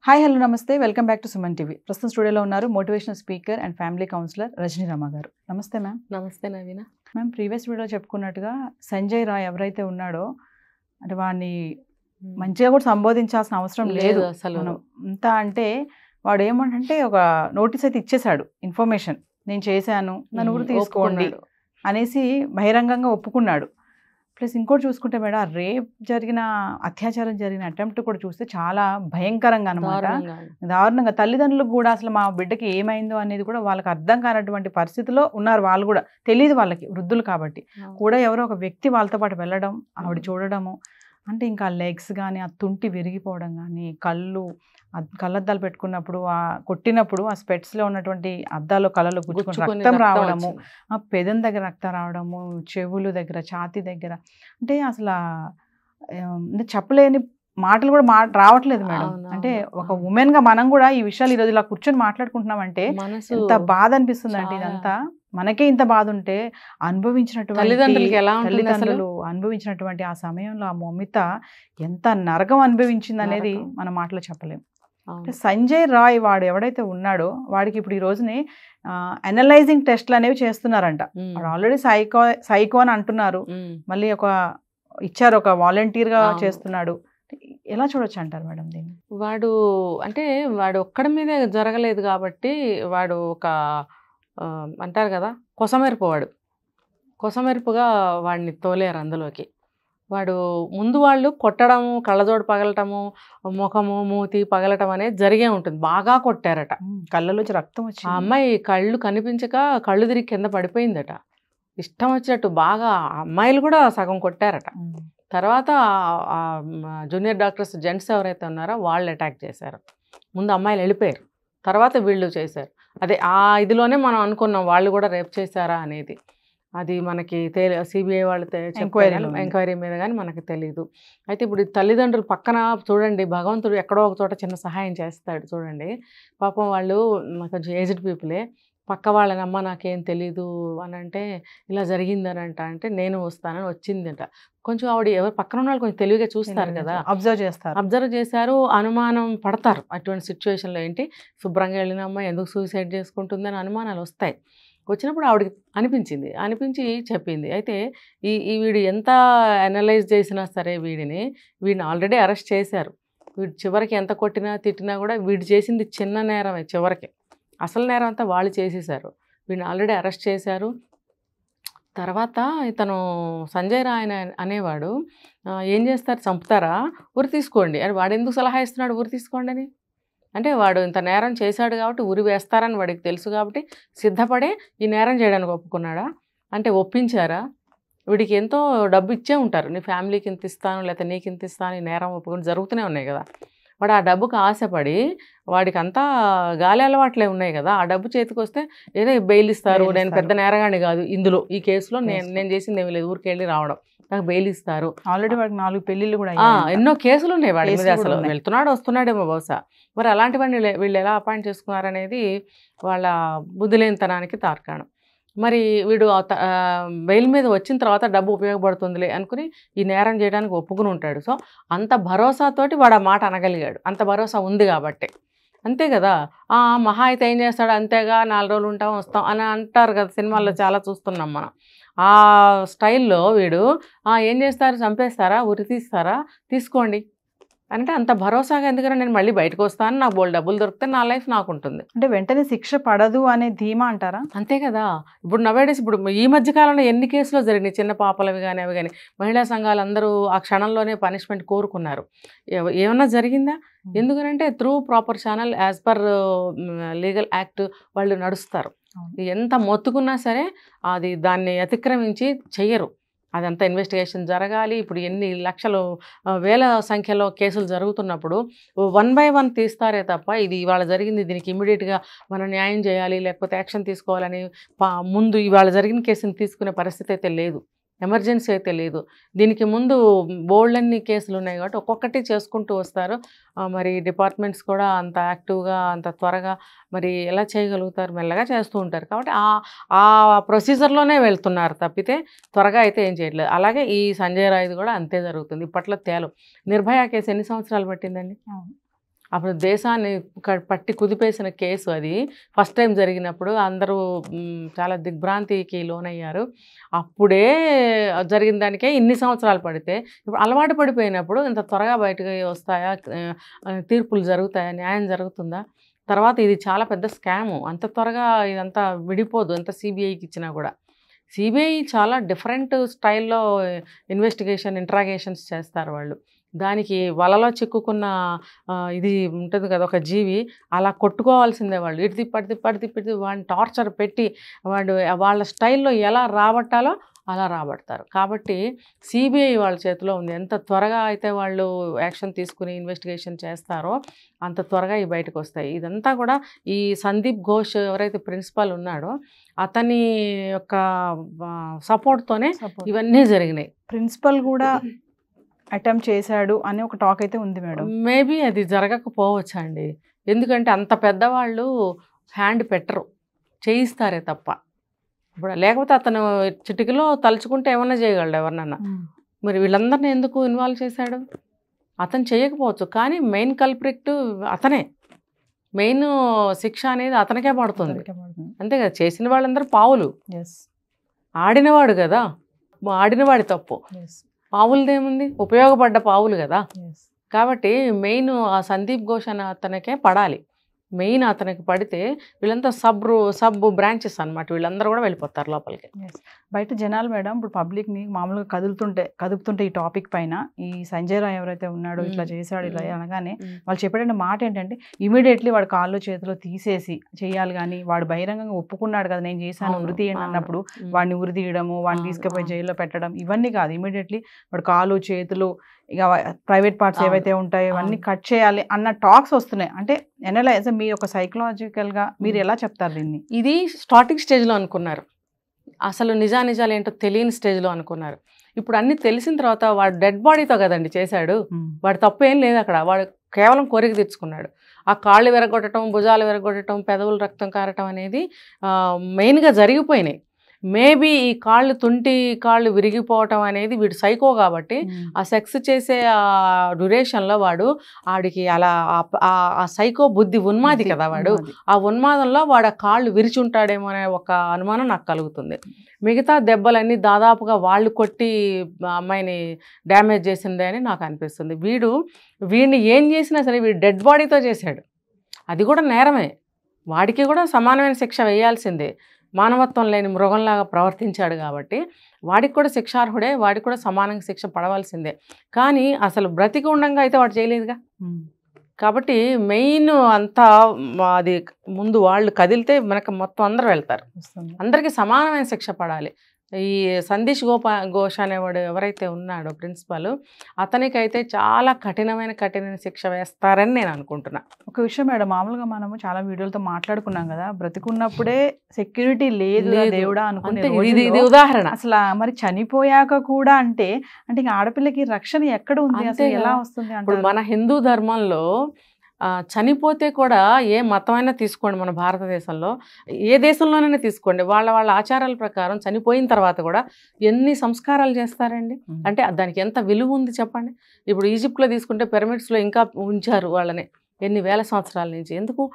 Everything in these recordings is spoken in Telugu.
హాయ్ హలో నమస్తే welcome back to Suman TV. ప్రస్తుతం స్టూడియోలో ఉన్నారు motivational speaker and family counsellor Rajani Rama garu. నమస్తే మ్యామ్. నమస్తే నవీన. మ్యామ్, ప్రీవియస్ వీడియోలో చెప్పుకున్నట్టుగా సంజయ్ రాయ్ ఎవరైతే ఉన్నాడో అంటే వాడిని మంచిగా కూడా సంబోధించాల్సిన అవసరం లేదు అసలు. అంతా అంటే వాడు ఏమంటే ఒక నోటీస్ అయితే ఇచ్చేశాడు, ఇన్ఫర్మేషన్ నేను చేశాను నన్ను కూడా తీసుకోండి అనేసి బహిరంగంగా ఒప్పుకున్నాడు. ప్లస్ ఇంకోటి చూసుకుంటే మేడం, రేప్ జరిగిన అత్యాచారం జరిగిన అటెంప్ట్ కూడా చూస్తే చాలా భయంకరంగా అనమాట, దారుణంగా. తల్లిదండ్రులకు కూడా అసలు మా బిడ్డకి ఏమైందో అనేది కూడా వాళ్ళకి అర్థం కానటువంటి పరిస్థితిలో ఉన్నారు. వాళ్ళు కూడా తెలియదు, వాళ్ళకి వృద్ధులు కాబట్టి కూడా ఎవరో ఒక వ్యక్తి వాళ్ళతో పాటు వెళ్ళడం, ఆవిడ చూడడము, అంటే ఇంకా లెగ్స్ కానీ ఆ తుంటి విరిగిపోవడం కానీ, కళ్ళద్దాలు పెట్టుకున్నప్పుడు కొట్టినప్పుడు ఆ స్పెట్స్లో ఉన్నటువంటి అద్దాలు కళ్ళలో గుచ్చుకొని రక్తం రావడము, ఆ పెదం దగ్గర రక్తం రావడము, చెవులు దగ్గర, ఛాతీ దగ్గర, అంటే అసలు చెప్పలేని మాటలు కూడా రావట్లేదు మేడం. అంటే ఒక ఉమెన్ గా మనం కూడా ఈ విషయాలు ఈరోజు ఇలా కూర్చొని మాట్లాడుకుంటున్నామంటే ఎంత బాధ అనిపిస్తుంది అంటే, ఇదంతా మనకే ఇంత బాధ ఉంటే అనుభవించినటువంటి తల్లిదండ్రులు అనుభవించినటువంటి ఆ సమయంలో ఆ మమిత ఎంత నరకం అనిభవించింది అనేది మన మాటలో చెప్పలేము. అంటే సంజయ్ రాయ్ వాడు ఎవడైతే ఉన్నాడో వాడికి ఇప్పుడు ఈ రోజుని అనలైజింగ్ టెస్ట్లు అనేవి చేస్తున్నారంట. వాడు ఆల్రెడీ సైకో అని అంటున్నారు, మళ్ళీ ఇచ్చారు ఒక వాలంటీర్ గా చేస్తున్నాడు. ఎలా చూడొచ్చు అంటారు మేడం దీన్ని? వాడు ఒక్కడి మీదే జరగలేదు కాబట్టి వాడు అంటారు కదా కొసమెరుపుగా వాడిని తోలేరు అందులోకి. వాడు ముందు వాళ్ళు కొట్టడము, కళ్ళజోడు పగలటము, ముఖము మూతి పగలటం అనేది జరిగే ఉంటుంది. బాగా కొట్టారట, కళ్ళలోంచి రక్తం వచ్చి ఆ అమ్మాయి కళ్ళు కనిపించక కళ్ళు తిరిగి కింద పడిపోయిందట. ఇష్టం వచ్చినట్టు బాగా అమ్మాయిలు కూడా సగం కొట్టారట. తర్వాత జూనియర్ డాక్టర్స్ జెంట్స్ ఎవరైతే ఉన్నారో వాళ్ళు అటాక్ చేశారు. ముందు అమ్మాయిలు వెళ్ళిపోయారు, తర్వాత వీళ్ళు చేశారు. అదే ఆ ఇదిలోనే మనం అనుకున్నాం వాళ్ళు కూడా రేప్ చేశారా అనేది. అది మనకి సిబిఐ వాళ్ళు ఎంక్వైరీ మీద కానీ మనకు తెలీదు. అయితే ఇప్పుడు తల్లిదండ్రులు పక్కన చూడండి, భగవంతుడు ఎక్కడో ఒక చోట చిన్న సహాయం చేస్తాడు చూడండి. పాపం వాళ్ళు కొంచెం ఏజ్డ్ పీపులే, పక్క వాళ్ళనమ్మ నాకేం తెలీదు అని అంటే ఇలా జరిగిందని అంటే నేను వస్తానని వచ్చిందంట. కొంచెం ఆవిడ ఎవరు పక్కన ఉన్న వాళ్ళు కొంచెం తెలివిగా చూస్తారు కదా, అబ్జర్వ్ చేశారు, అనుమానం పడతారు. అటువంటి సిచ్యువేషన్లో ఏంటి శుభ్రంగా వెళ్ళిన అమ్మాయి ఎందుకు సూసైడ్ చేసుకుంటుందని అనుమానాలు వస్తాయి. వచ్చినప్పుడు ఆవిడకి అనిపించి చెప్పింది. అయితే వీడు ఎంత అనలైజ్ చేసినా సరే వీడిని ఆల్రెడీ అరెస్ట్ చేశారు. వీడు చివరికి ఎంత కొట్టినా తిట్టినా కూడా వీడు చేసింది చిన్న నేరమే, చివరికి అసలు నేరం అంతా వాళ్ళు చేసేసారు. వీడిని ఆల్రెడీ అరెస్ట్ చేశారు. తర్వాత ఇతను సంజయ్ రాయ్ అనేవాడు ఏం చేస్తారు, చంపుతారా, ఉరి తీసుకోండి అని. వాడు ఎందుకు సలహా ఇస్తున్నాడు ఉరి తీసుకోండి అని? అంటే వాడు ఇంత నేరం చేశాడు కాబట్టి ఉరి వేస్తారని వాడికి తెలుసు కాబట్టి సిద్ధపడే ఈ నేరం చేయడానికి ఒప్పుకున్నాడా? అంటే ఒప్పించారా? వీడికి ఎంతో డబ్బు ఇచ్చే ఉంటారు, నీ ఫ్యామిలీకి ఇంత ఇస్తాను లేకపోతే నీకు ఇంత ఇస్తాను, ఈ నేరం ఒప్పుకొని జరుగుతూనే ఉన్నాయి కదా. వాడు ఆ డబ్బుకి ఆశపడి, వాడికి అంతా గాలి అలవాట్లే ఉన్నాయి కదా, ఆ డబ్బు చేతికి వస్తే ఏదో బెయిల్ ఇస్తారు, నేను పెద్ద నేరగాని కాదు ఇందులో ఈ కేసులో నేను చేసింది ఏమీ లేదు, ఊరికి వెళ్ళి రావడం, నాకు బెయిల్ ఇస్తారు. ఆల్రెడీ వాడికి 4 పెళ్ళిళ్ళు కూడా ఎన్నో కేసులు ఉన్నాయి వాడి మీద. అసలు వెళ్తున్నాడు వస్తున్నాడేమో బహుశా. మరి అలాంటివన్నీ వీళ్ళు ఎలా అపాయింట్ చేసుకున్నారనేది వాళ్ళ బుద్ధిలేనితనానికి తార్కాణం. మరి వీడు బెయిల్ మీద వచ్చిన తర్వాత డబ్బు ఉపయోగపడుతుందిలే అనుకుని ఈ నేరం చేయడానికి ఒప్పుకుని ఉంటాడు. సో అంత భరోసాతోటి వాడు ఆ మాట అనగలిగాడు, అంత భరోసా ఉంది కాబట్టి. అంతే కదా, మహా అయితే ఏం చేస్తాడు, అంతేగా 4 రోజులు ఉంటాం వస్తాం అని అంటారు కదా, సినిమాల్లో చాలా చూస్తున్నాం మనం. ఆ స్టైల్లో వీడు ఏం చేస్తారు, చంపేస్తారా, ఉరి తీస్తారా, తీసుకోండి అంటే అంత భరోసాగా ఎందుకని నేను మళ్ళీ బయటకు వస్తాను, నాకు బోల్ డబ్బులు దొరికితే నా లైఫ్ నాకు ఉంటుంది, అంటే వెంటనే శిక్ష పడదు అనే ధీమా అంటారా? అంతే కదా. ఇప్పుడు నవేడేస్ ఇప్పుడు ఈ మధ్యకాలంలో ఎన్ని కేసులు జరిగినాయి, చిన్న పాపలవి కానీ అవి కానీ, మహిళా సంఘాలు అందరూ ఆ క్షణంలోనే పనిష్మెంట్ కోరుకున్నారు. ఏమన్నా జరిగిందా? ఎందుకనంటే through proper channel as per legal act వాళ్ళు నడుస్తారు. ఎంత మొత్తుకున్నా సరే దాన్ని అతిక్రమించి చెయ్యరు. అదంతా ఇన్వెస్టిగేషన్ జరగాలి. ఇప్పుడు ఎన్ని లక్షలు వేల సంఖ్యలో కేసులు జరుగుతున్నప్పుడు 1 by 1 తీస్తారే తప్ప ఇది ఇవాళ జరిగింది దీనికి ఇమ్మీడియట్గా మనం న్యాయం చేయాలి లేకపోతే యాక్షన్ తీసుకోవాలని ముందు ఇవాళ జరిగిన కేసుని తీసుకునే పరిస్థితి అయితే లేదు, ఎమర్జెన్సీ అయితే లేదు. దీనికి ముందు బోల్డన్ని కేసులు ఉన్నాయి కాబట్టి ఒక్కొక్కటి చేసుకుంటూ వస్తారు. మరి డిపార్ట్మెంట్స్ కూడా అంత యాక్టివ్గా అంత త్వరగా మరి ఎలా చేయగలుగుతారు, మెల్లగా చేస్తూ ఉంటారు. కాబట్టి ఆ ప్రొసీజర్లోనే వెళ్తున్నారు తప్పితే త్వరగా అయితే ఏం చేయట్లేదు. అలాగే ఈ సంజయ్ రాయ్ది కూడా అంతే జరుగుతుంది. ఇప్పట్లో నిర్భయ కేసు ఎన్ని సంవత్సరాలు పట్టిందండి? అప్పుడు దేశాన్ని పట్టి కుదిపేసిన కేసు అది. ఫస్ట్ టైం జరిగినప్పుడు అందరూ చాలా దిగ్భ్రాంతికి లోనయ్యారు. అప్పుడే జరిగిన దానికే ఇన్ని సంవత్సరాలు పడితే ఇప్పుడు అలవాటు పడిపోయినప్పుడు ఇంత త్వరగా బయటకు వస్తాయా, తీర్పులు జరుగుతాయా, న్యాయం జరుగుతుందా? తర్వాత ఇది చాలా పెద్ద స్కాము. అంత త్వరగా ఇదంతా విడిపోదు ఎంత సిబిఐకి ఇచ్చినా కూడా. సిబిఐ చాలా డిఫరెంట్ స్టైల్లో ఇన్వెస్టిగేషన్, ఇంట్రాగేషన్స్ చేస్తారు వాళ్ళు. దానికి వలలో చిక్కుకున్న ఇది ఉంటుంది కదా ఒక జీవి, అలా కొట్టుకోవాల్సిందే వాళ్ళు. ఇటు తిప్పి వాడిని టార్చర్ పెట్టి వాళ్ళ స్టైల్లో ఎలా రాబట్టాలో అలా రాబడతారు. కాబట్టి సిబిఐ వాళ్ళ చేతిలో ఉంది. ఎంత త్వరగా అయితే వాళ్ళు యాక్షన్ తీసుకుని ఇన్వెస్టిగేషన్ చేస్తారో అంత త్వరగా ఇవి బయటకు వస్తాయి. ఇదంతా కూడా ఈ సందీప్ ఘోష్ ఎవరైతే ప్రిన్సిపల్ ఉన్నాడో అతని యొక్క సపోర్ట్తోనే ఇవన్నీ జరిగినాయి. ప్రిన్సిపల్ కూడా అటెంప్ట్ చేశాడు అని ఒక టాక్ అయితే ఉంది మేడం. మేబీ అది జరగకపోవచ్చు అండి. ఎందుకంటే అంత పెద్దవాళ్ళు హ్యాండ్ పెట్టరు, చేయిస్తారే తప్ప. ఇప్పుడు లేకపోతే అతను చిటికలో తలుచుకుంటే ఏమన్నా చేయగలడు ఎవరినన్నా. మరి వీళ్ళందరినీ ఎందుకు ఇన్వాల్వ్ చేశాడు? అతను చేయకపోవచ్చు, కానీ మెయిన్ కల్ప్రిక్ట్ అతనే. మెయిన్ శిక్ష అనేది అతనికే పడుతుంది అంతే కదా. చేసిన వాళ్ళందరూ పావులు, ఆడినవాడు కదా, ఆడినవాడి తప్పు. పావులదేముంది, ఉపయోగపడ్డ పావులు కదా. కాబట్టి మెయిన్ ఆ సందీప్ ఘోష్ అనే అతనికే పడాలి. మెయిన్ అతనికి పడితే వీళ్ళంతా సబ్ బ్రాంచెస్ అనమాట, వీళ్ళందరూ కూడా వెళ్ళిపోతారు లోపలికి. బయట జనాలు మేడం ఇప్పుడు పబ్లిక్ని మామూలుగా కదుపుతుంటే ఈ టాపిక్ పైన ఈ సంజయ్ రాయ్ ఎవరైతే ఉన్నాడో ఇట్లా చేశాడు ఇలా అనగానే వాళ్ళు చెప్పే మాట ఏంటంటే ఇమీడియట్లీ వాడు కాళ్ళు చేతిలో తీసేసి చేయాలి. కానీ వాడు బహిరంగంగా ఒప్పుకున్నాడు కదా నేను చేశాను ఉరి తీయండి అన్నప్పుడు వాడిని ఉరి తీయడము, వాడిని తీసుకుపోయి జైల్లో పెట్టడం ఇవన్నీ కాదు. ఇమీడియట్లీ వాడు కాళ్ళు చేతులు ఇక ప్రైవేట్ పార్ట్స్ ఏవైతే ఉంటాయో ఇవన్నీ కట్ చేయాలి అన్న టాక్స్ వస్తున్నాయి. అంటే ఎనలైజ్ మీ ఒక సైకలాజికల్గా మీరు ఎలా చెప్తారు దీన్ని? ఇది స్టార్టింగ్ స్టేజ్లో అనుకున్నారు, అసలు నిజాలు ఏంటో తెలియని స్టేజ్లో అనుకున్నారు. ఇప్పుడు అన్ని తెలిసిన తర్వాత వాడు డెడ్ బాడీతో కదండి చేశాడు, వాడు తప్పు ఏం లేదు అక్కడ. వాడు కేవలం కోరిక తెచ్చుకున్నాడు. ఆ కాళ్ళు విరగొట్టడం, భుజాలు విరగొట్టడం, పెదవులు రక్తం కారటం అనేది మెయిన్గా జరిగిపోయినాయి. మేబీ ఈ తుంటి కాళ్ళు విరిగిపోవటం అనేది వీడు సైకో కాబట్టి ఆ సెక్స్ చేసే ఆ డ్యూరేషన్లో ఆడికి అలా ఆ సైకో బుద్ధి ఉన్మాది కదా వాడు. ఆ ఉన్మాదంలో వాడు ఆ కాళ్ళు విరిచుంటాడేమో అనే ఒక అనుమానం నాకు కలుగుతుంది. మిగతా దెబ్బలన్నీ దాదాపుగా వాళ్ళు కొట్టి అమ్మాయిని డ్యామేజ్ చేసిందే అని నాకు అనిపిస్తుంది. వీడిని ఏం చేసినా సరే వీడు డెడ్ బాడీతో చేశాడు, అది కూడా నేరమే. వాడికి కూడా సమానమైన శిక్ష వేయాల్సిందే. మానవత్వం లేని మృగంలాగా ప్రవర్తించాడు కాబట్టి వాడికి కూడా శిక్షార్హుడే, వాడికి కూడా సమానంగా శిక్ష పడవలసిందే. కానీ అసలు బ్రతికి ఉండంగా అయితే వాడు చేయలేదుగా. కాబట్టి మెయిన్ అంతా అది ముందు వాళ్ళు కదిలితే మనకు మొత్తం అందరూ వెళ్తారు, అందరికీ సమానమైన శిక్ష పడాలి. ఈ సందీప్ ఘోష్ అనేవాడు ఎవరైతే ఉన్నాడో ప్రిన్సిపల్, అతనికైతే చాలా కఠినమైన శిక్ష వేస్తారని నేను అనుకుంటున్నా. ఒక విషయం మేడం, మామూలుగా మనము చాలా వీడియోలతో మాట్లాడుకున్నాం కదా, బ్రతికున్నప్పుడే సెక్యూరిటీ లేదు దేవుడా అనుకుంటే ఇది ఉదాహరణ. అసలు మరి చనిపోయాక కూడా అంటే ఆడపిల్లకి రక్షణ ఎక్కడ ఉంది, అసలు ఎలా వస్తుంది? ఇప్పుడు మన హిందూ ధర్మంలో చనిపోతే కూడా ఏ మతమైనా తీసుకోండి, మన భారతదేశంలో ఏ దేశంలోనైనా తీసుకోండి, వాళ్ళ ఆచారాల ప్రకారం చనిపోయిన తర్వాత కూడా ఎన్ని సంస్కారాలు చేస్తారండి. అంటే దానికి ఎంత విలువ ఉంది చెప్పండి. ఇప్పుడు ఈజిప్ట్లో తీసుకుంటే పిరమిడ్స్లో ఇంకా ఉంచారు వాళ్ళని ఎన్ని వేల సంవత్సరాల నుంచి. ఎందుకు?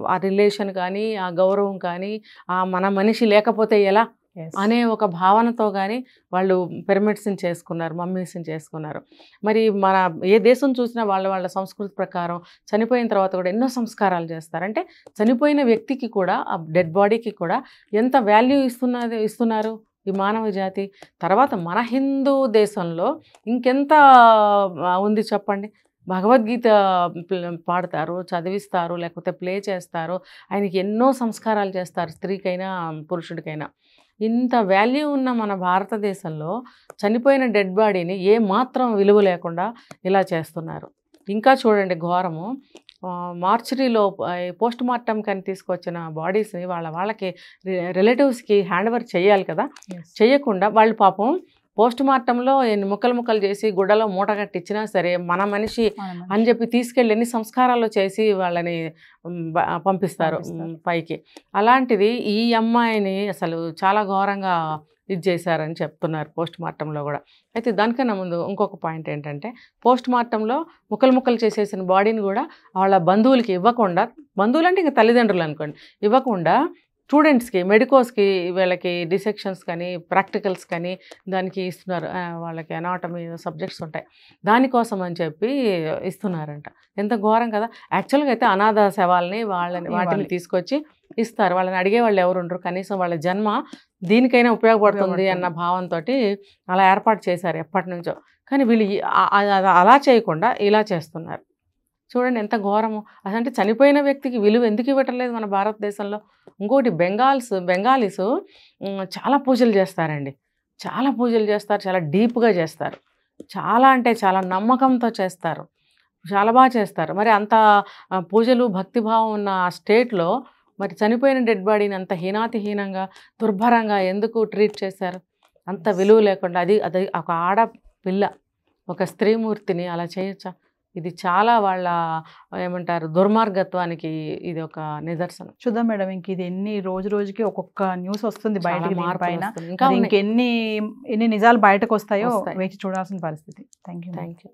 ఆ రిలేషన్ కానీ, ఆ గౌరవం కానీ, మన మనిషి లేకపోతే ఎలా అనే ఒక భావనతో కానీ వాళ్ళు పిరమిడ్స్ని చేసుకున్నారు, మమ్మీస్ని చేసుకున్నారు. మరి మన ఏ దేశం చూసినా వాళ్ళ సంస్కృతి ప్రకారం చనిపోయిన తర్వాత కూడా ఎన్నో సంస్కారాలు చేస్తారు. అంటే చనిపోయిన వ్యక్తికి కూడా, ఆ డెడ్ బాడీకి కూడా ఎంత వాల్యూ ఇస్తున్నారు ఈ మానవ జాతి. తర్వాత మన హిందూ దేశంలో ఇంకెంత ఉంది చెప్పండి. భగవద్గీత పాడతారు, చదివిస్తారు, లేకపోతే ప్లే చేస్తారు, ఆయనకి ఎన్నో సంస్కారాలు చేస్తారు, స్త్రీకైనా పురుషుడికైనా. ఇంత వాల్యూ ఉన్న మన భారతదేశంలో చనిపోయిన డెడ్ బాడీని ఏ మాత్రం విలువ లేకుండా ఇలా చేస్తున్నారు. ఇంకా చూడండి ఘోరము, మార్చరీలో పోస్ట్ మార్టం కానీ తీసుకొచ్చిన బాడీస్ని వాళ్ళకి రిలేటివ్స్కి హ్యాండ్ ఓవర్ చేయాలి కదా, చేయకుండా వాళ్ళు పాపం పోస్ట్ మార్టంలో ఎన్ని ముక్కలు చేసి గుడ్డలో మూట కట్టించినా సరే మన మనిషి అని చెప్పి తీసుకెళ్ళి ఎన్ని సంస్కారాలు చేసి వాళ్ళని పంపిస్తారు పైకి. అలాంటిది ఈ అమ్మాయిని అసలు చాలా ఘోరంగా ఇది చేశారని చెప్తున్నారు పోస్ట్ మార్టంలో కూడా. అయితే దానికన్నా ముందు ఇంకొక పాయింట్ ఏంటంటే, పోస్ట్ మార్టంలో ముక్కలు చేసేసిన బాడీని కూడా వాళ్ళ బంధువులకి ఇవ్వకుండా, బంధువులు అంటే ఇంకా తల్లిదండ్రులు అనుకోండి, ఇవ్వకుండా స్టూడెంట్స్కి, మెడికోస్కి, వీళ్ళకి డిసెక్షన్స్ కానీ ప్రాక్టికల్స్ కానీ దానికి ఇస్తున్నారు. వాళ్ళకి అనాటమీ సబ్జెక్ట్స్ ఉంటాయి, దానికోసం అని చెప్పి ఇస్తున్నారంట. ఎంత ఘోరం కదా. యాక్చువల్గా అయితే అనాథ శవాల్ని వాటిని తీసుకొచ్చి ఇస్తారు. వాళ్ళని అడిగే వాళ్ళు ఎవరు ఉండరు, కనీసం వాళ్ళ జన్మ దీనికైనా ఉపయోగపడుతుంది అన్న భావంతో అలా ఏర్పాటు చేశారు ఎప్పటి నుంచో. కానీ వీళ్ళు అలా చేయకుండా ఇలా చేస్తున్నారు. చూడండి ఎంత ఘోరము. అదంటే చనిపోయిన వ్యక్తికి విలువ ఎందుకు ఇవ్వటం లేదు మన భారతదేశంలో. ఇంకోటి బెంగాలీస్ చాలా పూజలు చేస్తారండి, చాలా పూజలు చేస్తారు, చాలా డీప్గా చేస్తారు, చాలా అంటే చాలా నమ్మకంతో చేస్తారు, చాలా బాగా చేస్తారు. మరి అంత పూజలు భక్తిభావం ఉన్న ఆ స్టేట్లో మరి చనిపోయిన డెడ్ బాడీని అంత హీనాతిహీనంగా దుర్భరంగా ఎందుకు ట్రీట్ చేశారు, అంత విలువ లేకుండా. అది ఒక ఆడపిల్ల, ఒక స్త్రీమూర్తిని అలా చేయొచ్చా? ఇది చాలా వాళ్ళ ఏమంటారు దుర్మార్గత్వానికి ఇది ఒక నిదర్శనం. చూద్దాం మేడం, ఇంక ఇది రోజుకి ఒక్కొక్క న్యూస్ వస్తుంది బయటకి, పైన ఇంకా ఇంకెన్ని నిజాలు బయటకు వస్తాయో వేచి చూడాల్సిన పరిస్థితి. Thank you.